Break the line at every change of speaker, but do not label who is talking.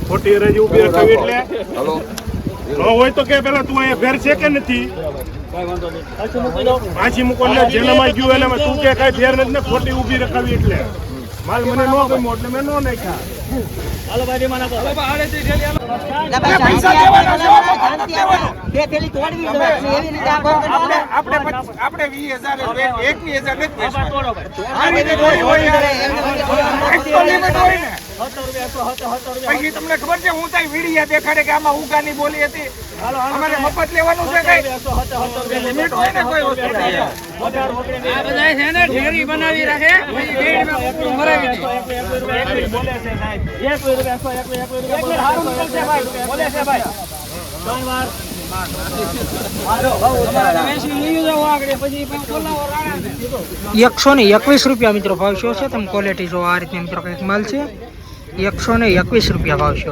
ખોટી રજી ઉભી રખાવી એટલે હોય તો કે પેલા તું અહીંયા ફેર છે કે નથી પાછી મૂકો જેનામાં ગયું એનામાં તું કે કઈ ફેર નથી ને ખોટી ઉભી રખાવી એટલે માલ મને ન ગમ્યો એટલે મેં ન નાખ્યા.
તમને ખબર છે હું ત્યાં વીડિયા દેખાડે કે આમાં ઉગાની બોલી હતી અમારે મફત લેવાનું છે કઈ લિમિટ હોય ને કોઈ વસ્તુ આ બધા છે ને ઢેરી બનાવી રાખે પછી ઢેરીમાં કૂતરું મરાવી દે બોલે છે સાહેબ 1 રૂપિયા 100 હારું નીકળશે ભાઈ બોલે છે ભાઈ ત્રણ વાર
121 રૂપિયા મિત્રો ભાવ છે. તમે ક્વોલિટી જો આ રીતની મિત્રો કંઈક માલ છે. 121 રૂપિયા ભાવ છે.